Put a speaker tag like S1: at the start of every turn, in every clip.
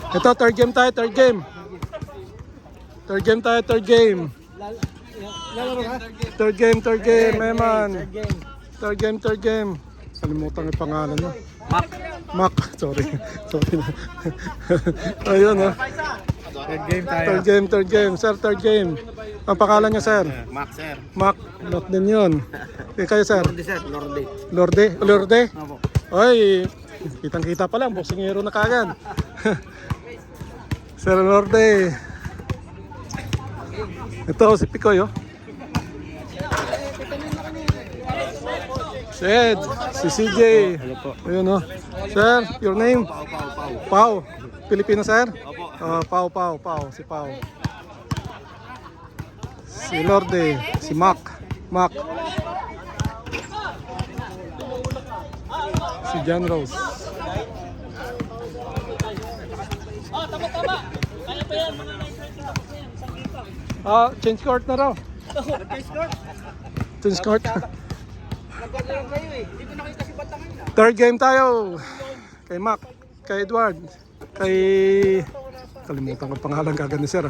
S1: Ito, third game tayo, third game. Third game tayo, third game. Third game, Eman. Third game. Kalimutan yung pangalan mo. Mac. Sorry. Ayun, oh.
S2: Third game tayo.
S1: Third game. Sir, third game. Ang pangalan niya, sir?
S2: Mac, sir.
S1: Mac din yun. Kayo, sir?
S2: Lorde, sir. Lorde.
S1: Lorde?
S2: Opo.
S1: Oy, kitang-kita pa lang. Boksingero na kagad. Sir Lorde. Ito, si Picoy, oh. Si Ed, si CJ. Ayun, oh. Sir, your name? Pau. Pilipino, sir? Pau. Si Pau. Si Lorde. Si Mac. Si John Rose. Change court na raw. Change court. Third game tayo. Kay Mac, kay Edward, kay... Kalimutan ko pangalan kagad ni sir.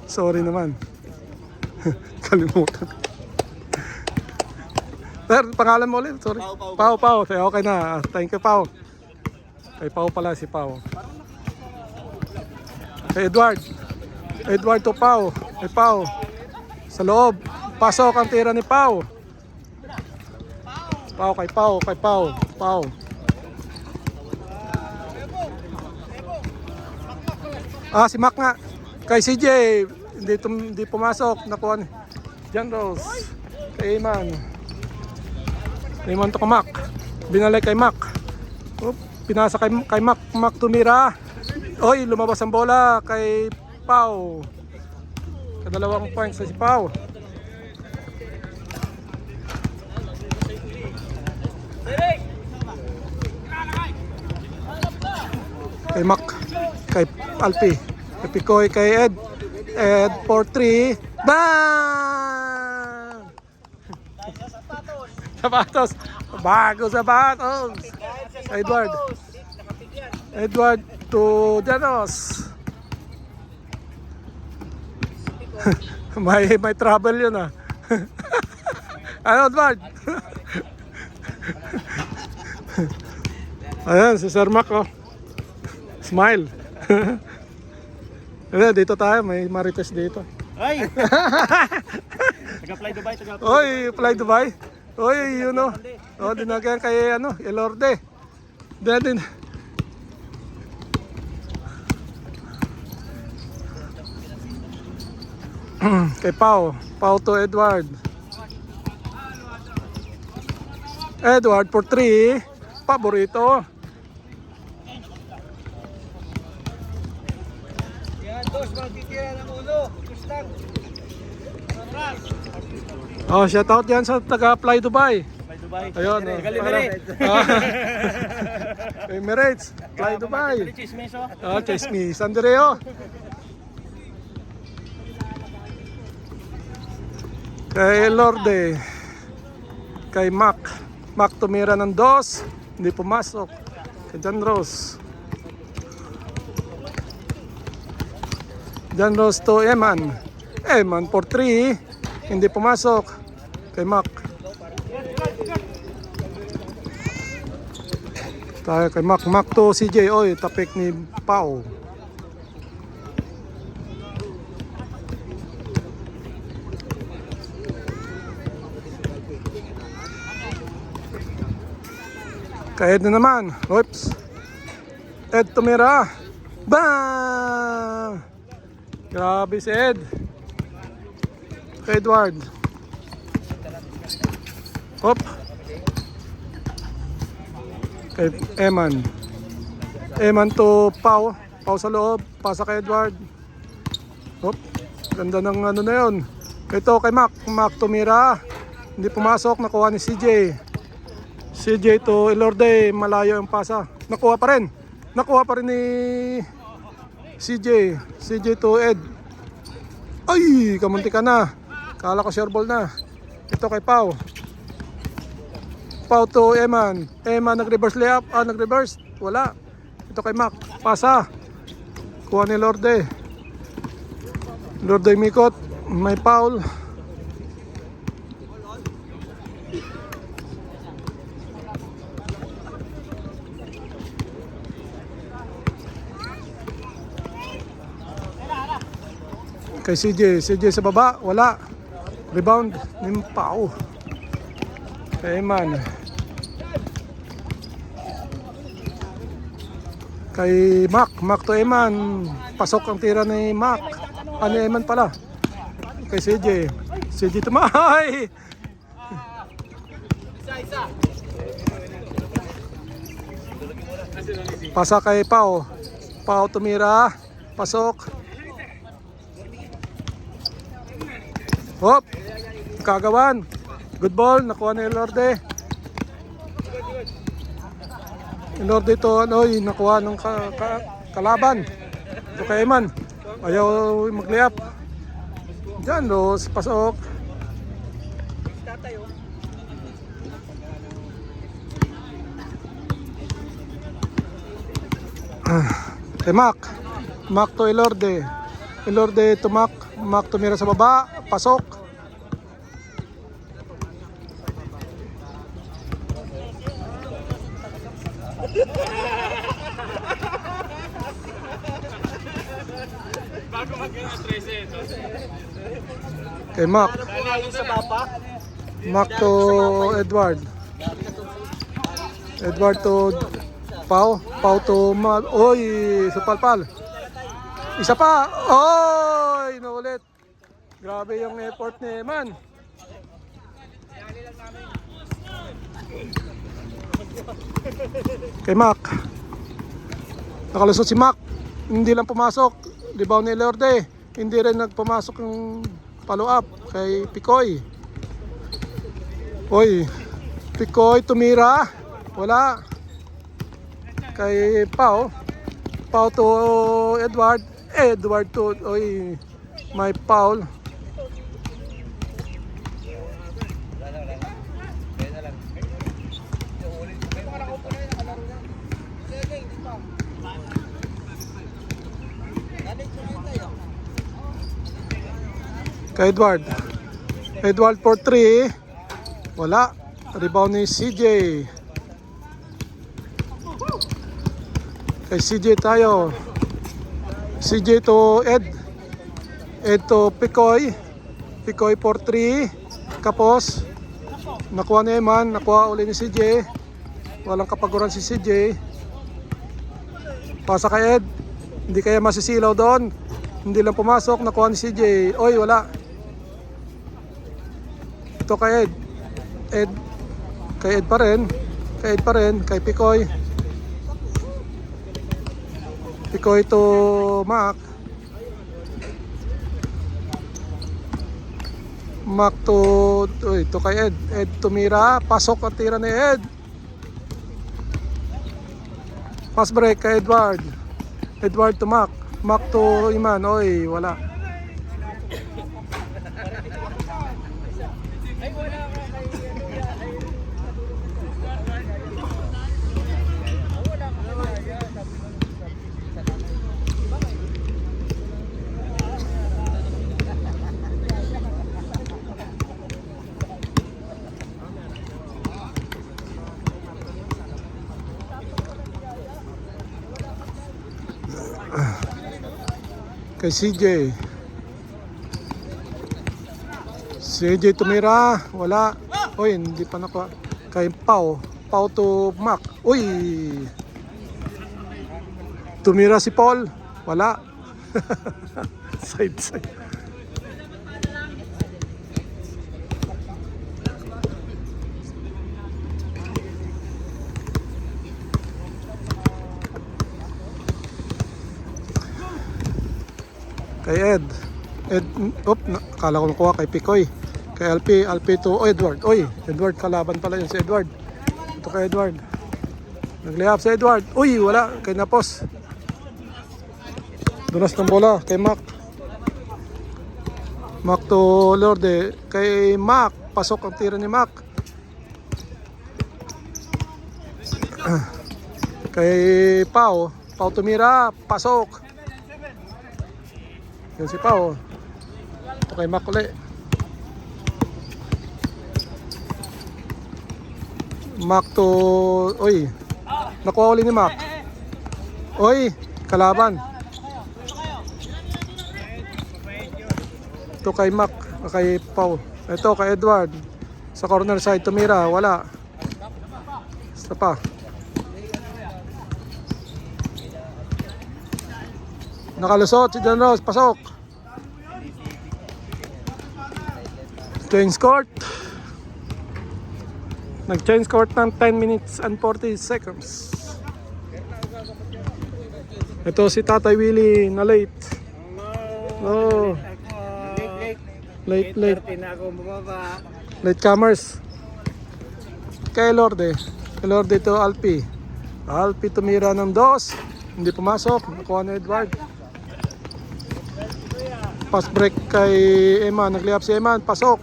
S1: Sorry naman. Kalimutan. Sir, pangalan mo ulit. Sorry. Pau. Okay na. Thank you, Pau. Kay Pau pala si Pau. Kay Edward. Edward to Pau. Kay Pau. Sa loob. Pasok ang tira ni Pau. Kay Pau. Si Mac nga. Kay CJ. Hindi pumasok. Nakuha ni John Rose. Kay Eman to kay Mac. Binalay kay Mac. Pinasa kay Mac. Mac tumira. Oy, lumabas ang bola kay Pau. Kadalawang points sa si Pau. Kay Mac, kay Alpi, kay Picoy, kay Ed for 3. Bang! Sapatos. Bago sapatos. Edward to Janos. may trouble yun, ah. Ano, Edward? Ayan, si Sir Mac, oh. Smile. Ayan, dito tayo, may marites dito.
S2: Ay! Taga-fly Dubai.
S1: Oy, fly Dubai. Oy, you know. Dinagyan kay Elorde. Din. Kay Pau to Edward. Edward for 3. Paborito.
S2: Yan, dos, magtitira ng ulo. Kustan.
S1: Shout out yan sa taga-fly Dubai.
S2: Fly Dubai.
S1: Ayun, Emirates, Fly Dubai. Chismis. Andreo. Kay Lorde. Kay Mac tumira ng 2. Hindi pumasok. Kay John Rose. John Rose to Eman for 3. Hindi pumasok. Kay Mac. Tayo kay Mac to CJ. Oy, tapik ni Pau. Kay Ed na naman. Oops. Ed tumira. Bang! Grabe si Ed. Kay Edward. Hop. Kay Eman to Pau. Pau sa loob. Pasa kay Edward. Hop. Ganda ng na yun. Ito kay Mac tumira. Hindi pumasok. Nakuha ni CJ. CJ to Elorde, malayo yung pasa. Nakuha pa rin ni CJ to Ed. Ay, kamunti ka na. Kala ko sure ball na. Ito kay Pau to Eman nag-reverse layup. Nag-reverse, wala. Ito kay Mac. Pasa. Kuha ni Lorde. Lorde mikot. May foul. Kay CJ sa baba, wala. Rebound, Nimpao. Kay Eman. Kay Mac to Eman. Pasok ang tira ni Mac. Ano Eman pala? Kay CJ tumahay. Pasa kay Pao. Pao tumira. Pasok. Hop, kagawan. Good ball, nakuha ni Lorde. Lorde to nakuha ng kalaban. Ito kay Eman. Ayaw mag-layup. Diyan, Los, pasok. Kay Mac to Elorde. Elorde to Mac tumira sa baba. Pasok. Kay Mac to Edward to Pau to oy, supalpal. Isa pa. Oy, naulit. Grabe yung effort ni Eman. Kay Mac. Nakalusot si Mac. Hindi lang pumasok. Rebound ni Lorde. Hindi rin nagpumasok yung follow up kay Picoy. Oy, Picoy tumira. Wala. Kay Pau to Edward to oy, may foul. Kay Edward for 3. Wala. Rebound ni CJ. Kay CJ tayo. CJ to Ed to Picoy for 3. Kapos. Nakuha ni Eman. Nakuha uli ni CJ. Walang kapaguran si CJ. Pasa kay Ed. Hindi kaya masisilaw doon. Hindi lang pumasok. Nakuha ni CJ. Oy, wala. Ito kay Ed. Kay Ed pa rin. Kay Picoy. Picoy to Mac to ito kay Ed tumira. Pasok ang tira ni Ed. Pass break kay Edward to Mac to Iman. Oy, wala. Kay CJ tumira, wala. Oy, hindi pa nakuha. Kay Pau to Mac. Uy, tumira si Paul, wala. side kay Ed, akala ko nakuha kay Picoy. Kay LP to Edward. Oy, Edward kalaban pala yun si Edward. Ito kay Edward. Nag-layup si Edward. Uy, wala. Kay Napos. Dunas ng bola kay Mac to Lorde. Kay Mac, pasok ang tira ni Mac. Kay Pau Pau tumira, pasok. Yan si Pau. Ito kay Mac uli. Mac to... Oy, nakuha uli ni Mac. Oy, kalaban. Ito kay Mac, kay Pau. Ito kay Edward. Sa corner side, tumira, wala. Isa pa. Nakalusot si John Rose, pasok. Change court. Nag-change court ng 10 minutes and 40 seconds. Ito si Tatay Willie na late. Oh, late.
S2: na ako bumaba.
S1: Late comers. Kay Lorde. Kay Lorde to Alpi. Alpi tumira ng 2. Hindi pumasok. Nakuha ni Edward. Pass break kay Eman. Nag-layup si Eman. Pasok.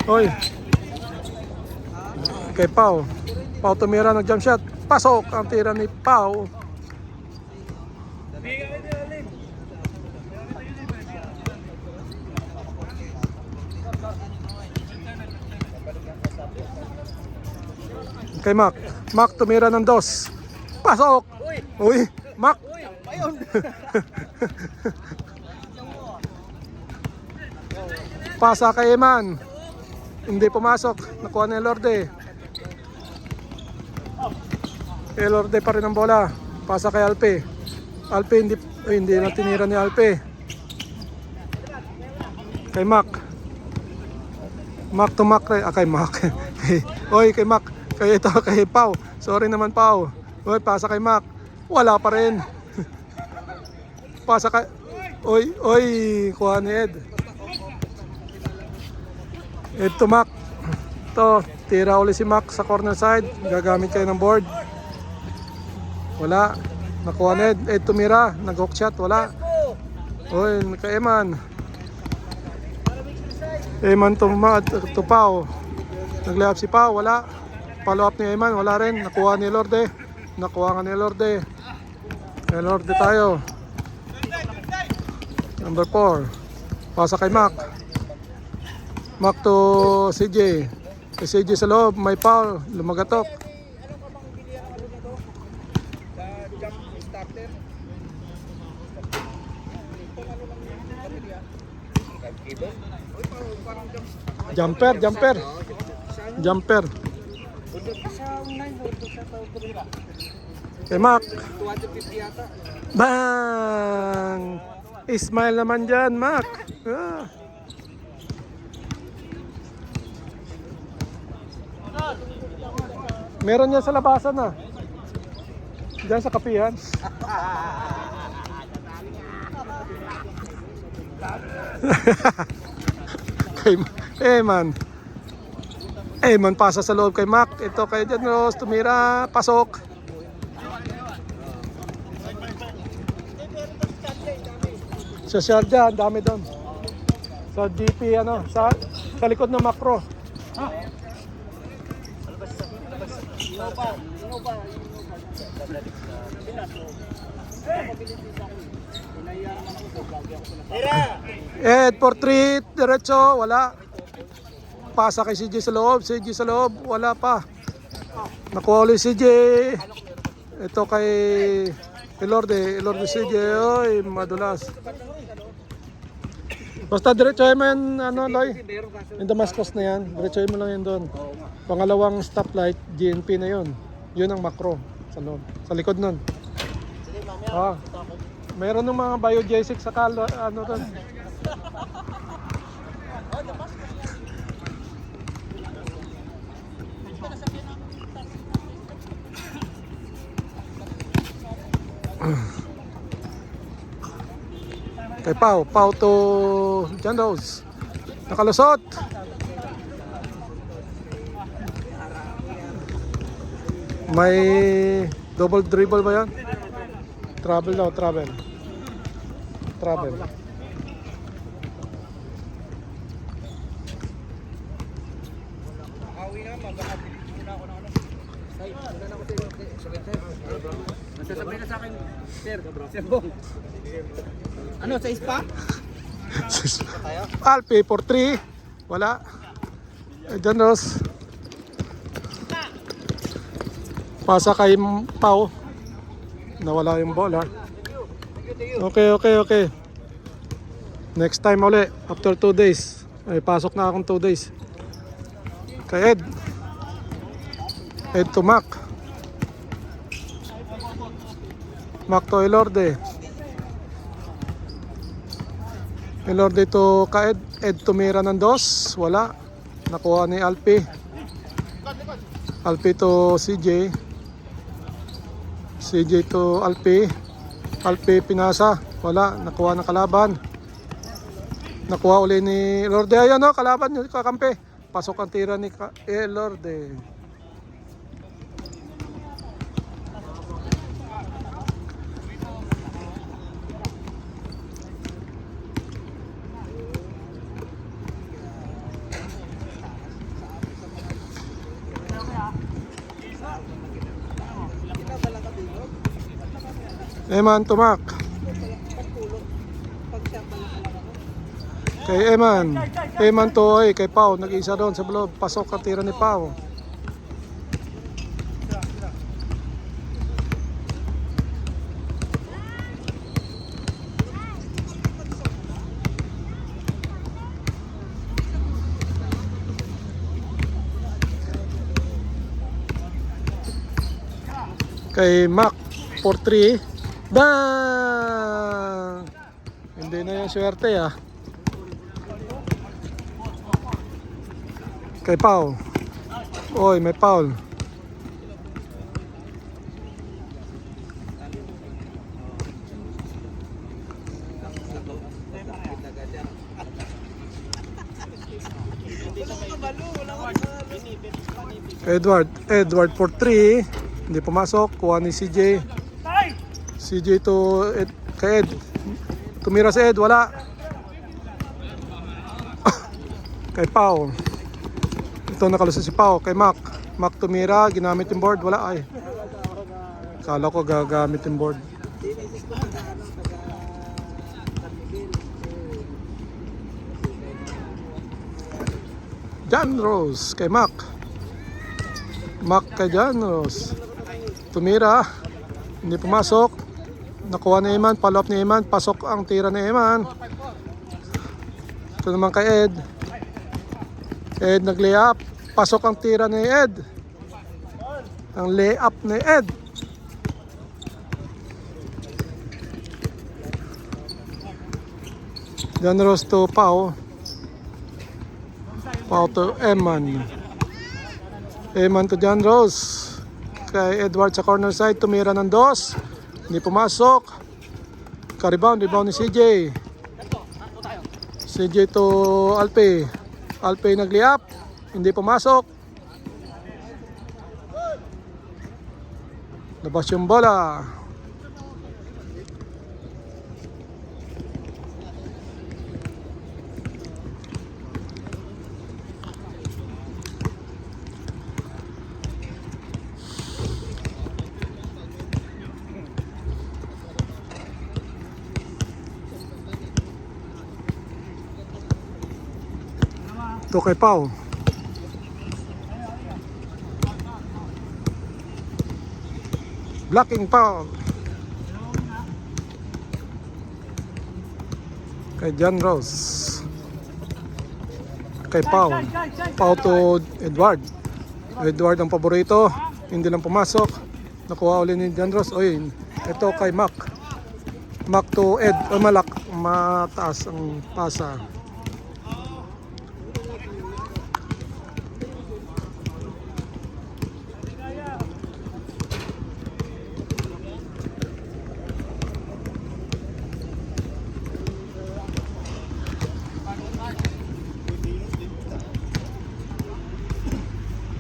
S1: Oy. Kay Pau. Pau tumira ng jump shot. Pasok ang tira ni Pau. Kay Mac. Mac tumira ng 2. Pasok. Uy, Mac. Pasa kay Eman. Hindi pumasok. Nakuha ni Lorde. Kay Lorde pa rin ang bola. Pasa kay Alpe. Alpe hindi na tinira ni Alpe. Kay Mac. Mac to Mac. Kay Mac. Oy, kay Mac. Kay ito, kay Pau. Sorry naman, Pau. Oy, pasa kay Mac. Wala pa rin. Pasa kay... Oy, kuha ni Ed. Ed to Mac. Ito, tira uli si Mac sa corner side. Gagamit kayo ng board. Wala. Nakuha ni Ed. Ed tumira. Nag-hook shot. Wala. Oy, kay Eman. Eman to Pau. Nag-layup si Pau. Wala. Follow up ni Eman. Wala rin. Nakuha ni Lorde. Nakuha nga ni Lorde. Kay Lorde tayo. Number 4. Pasa kay Mac. Mac to CJ. Kay CJ sa loob. May foul. Lumagatok. Jumper. Kay Mac. Bang! Ismail naman dyan, Mac. Ah. Meron yan sa labasan na. Diyan sa kapihan. Kay Eman pasa sa loob kay Mac. Ito kay John Rose. Tumira. Pasok. Sa Sharjah, ang dami doon. Sa GP, sa likod ng macro. Ed for 3, diretso, wala. Pasa kay CJ sa loob, wala pa. Nakuha ulit CJ. Ito kay Lorde CJ, oy, madulas. Basta diretsohin mo yan, Loy. Yung Damascus na yan, diretsohin mo lang yan doon. Pangalawang stoplight, GNP na yun. Yun ang macro sa loob. Sa likod nun. Mayroon ng mga biogesic sa doon. Kay Pau to John Rose. Nakalusot. May double dribble ba yan? Travel.
S2: Nasasabay na sa akin, sir. Sir Bong. Ano, sa ispa?
S1: Alpi for 3. Wala. Janos. Pasa kay Pau. Nawala yung ball ha. Okay. Next time uli. After 2 days. Ay, pasok na akong 2 days. Kay Ed. Ed to Mac. Mac to Elorde. Elorde to ka Ed. Ed tumira ng 2. Wala. Nakuha ni Alpi. Alpi to CJ. CJ to Alpi. Alpi pinasa. Wala. Nakuha ng kalaban. Nakuha uli ni Elorde. Ayan o. Kalaban nyo. Kakampi. Pasok ang tira ni Elorde. Eman tumak. Kay Eman. Eman to ay kay Pau. Nag-isa doon sa loob. Pasok ang tira ni Pau. Kay Mac for 3. Bang! Hindi na yung swerte ah. Kay Pau. Oy, may foul. Edward for 3. Hindi pumasok. Kuha ni CJ. CJ to Ed, kay Ed. Tumira si Ed. Wala. Kay Pau. Ito nakalusot si Pau. Kay Mac. Mac tumira. Ginamit yung board. Wala ay. Kala ko gagamit yung board. John Rose. Kay Mac. Mac kay John Rose. Tumira. Hindi pumasok. Nakuha ni Eman. Follow up ni Eman. Pasok ang tira ni Eman. Ito naman kay Ed. Ed nag-layup. Pasok ang tira ni Ed. Ang layup ni Ed. John Rose to Pau. Pau to Eman. Eman to John Rose. Kay Edward sa corner side. Tumira ng 2. Hindi pumasok. Ka-rebound. Rebound ni CJ. CJ to Alpi. Alpi nag-layup. Hindi pumasok. Labas yung bola. Ito kay Pau. Blocking Pau. Kay John Rose. Kay Pau. Pau to Edward. Edward ang paborito. Hindi lang pumasok. Nakuha ulit ni John Rose. Oy, ito kay Mac. Mac to Ed. O malak. Mataas ang pasa.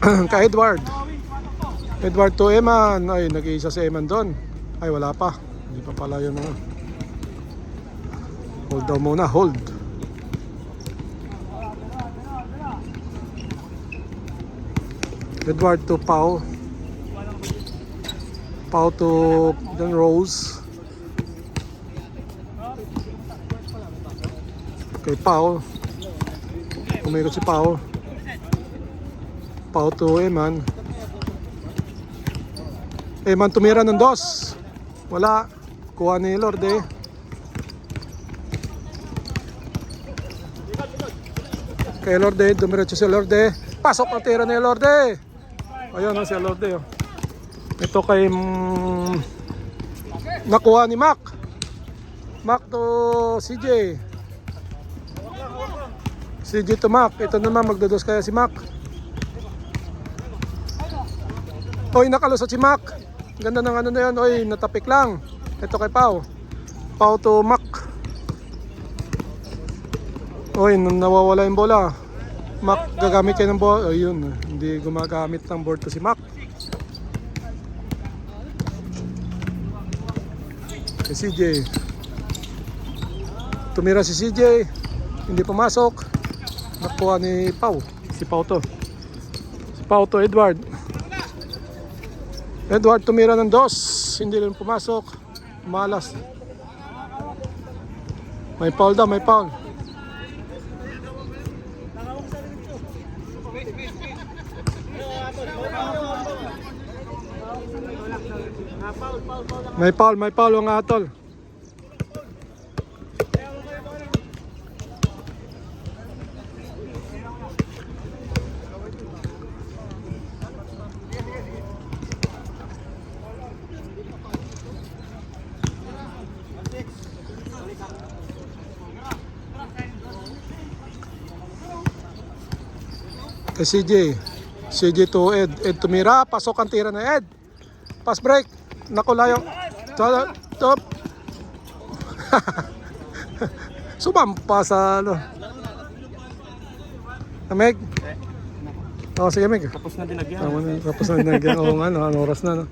S1: Kay Edward. Edward to Eman. Ay, nag-iisa si Eman doon. Ay, wala pa. Hindi pa pala yun. Hold daw muna. Hold. Edward to Pau. Pau to Rose. Kay Pau. Umikot si Pau. Pau to Eman. Eman tumira ng dos. Wala. Kuha ni Lorde. Kay Lorde, dumiretso si Lorde. Pasok ang tira ni Lorde. Ayun si Lorde. Oh. Ito kay nakuha ni Mac. Mac to CJ. CJ to Mac. Ito naman magdados kaya si Mac. Oy, nakalusot si Mac. Ganda ng ano na yun. Oy, natapik lang. Ito kay Pau. Pau to Mac. Oy, nawawala yung bola. Mac, gagamit kayo ng bola. Ayun, hindi gumagamit ng board to si Mac. Kay CJ. Tumira si CJ. Hindi pumasok. Nakuha ni Pau. Si Pau to. Si Pau to Edward. Edward tumira ng dos. Hindi rin pumasok. Malas. May foul daw, may foul. May foul ang atol. Kay CJ to Ed tumira, pasok ang tira na Ed. Pass break. Naku layo. Top. Sumampa sa ano. Meg. Oh, sige Meg.
S2: Tapos na dinagyan.
S1: Tapos na dinagyan. Oo nga, no, oras na no.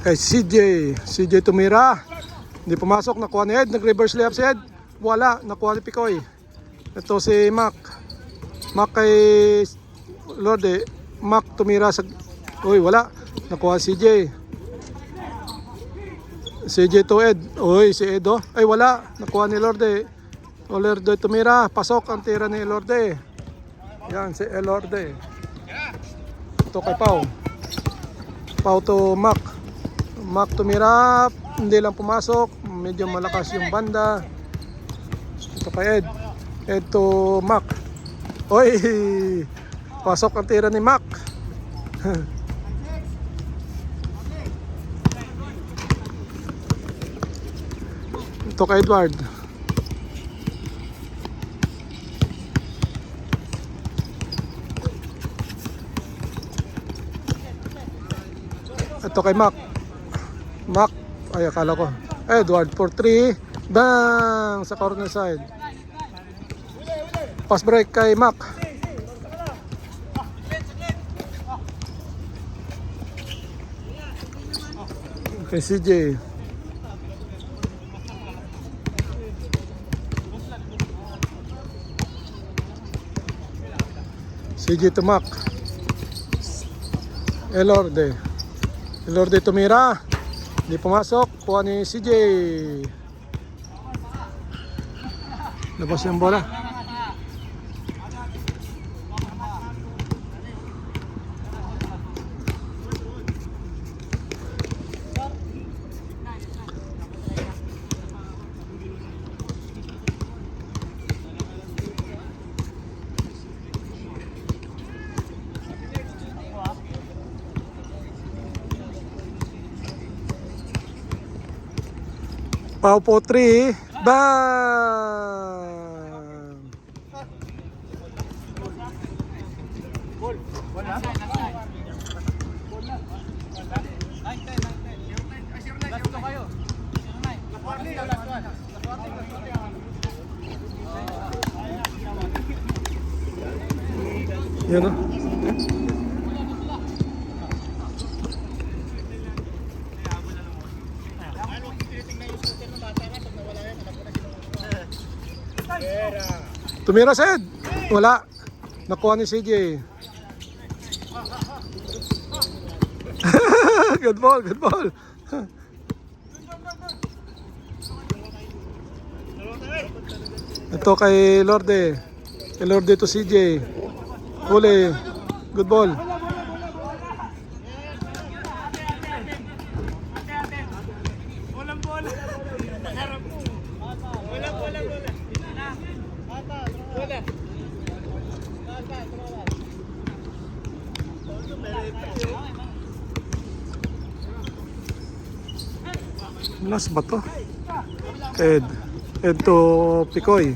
S1: Kay CJ tumira. Hindi pumasok, nakuha ni Ed, nag-reverse layup si Ed. Wala, nakuha ni Picoy. Ito si Mac. Mac kay Lorde. Mac tumira sa... Uy, wala. Nakuha CJ. CJ to Ed. Uy, si Ed oh. Ay, wala. Nakuha ni Lorde. O Lorde tumira. Pasok ang tira ni Lorde. Yan, si Lorde. Ito kay Pau. Pau to Mac. Mac tumira, hindi lang pumasok, medyo malakas yung banda. Ito kay Ed. Ed to Mac. Oy! Pasok ang tira ni Mac. Ito kay Edward. Ito kay Mac. Mac, ay akala ko. Edward for 3. Bang! Sa corner side. Pass break kay Mac. Kay CJ. CJ to Mac. Elorde tumira. Hindi pumasok. Kuha ni CJ. Labas yung bola. Pau po 3. Bang! Yan o. Tumira Sed. Wala. Nakuha ni CJ. Good ball, good ball. Ito kay Lorde. Kay Lorde to CJ. Huli. Good ball. Last ba to? Ed to Picoy.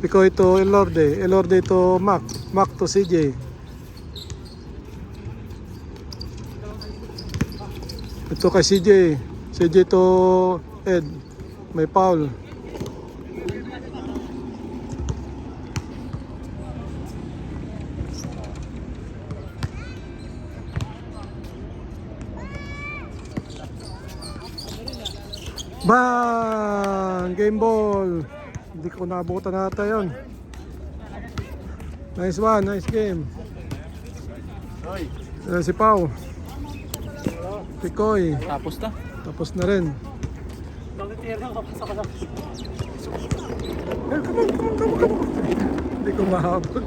S1: Picoy to Elorde. Elorde to Mac. Mac to CJ. Ito kay CJ. CJ to Ed. May foul. Bang! Game ball. Hindi ko nabutan nata yun. Nice one, nice game. Si Pau. Picoy.
S2: Tapos na.
S1: Tapos na rin. Hindi ko mahabol.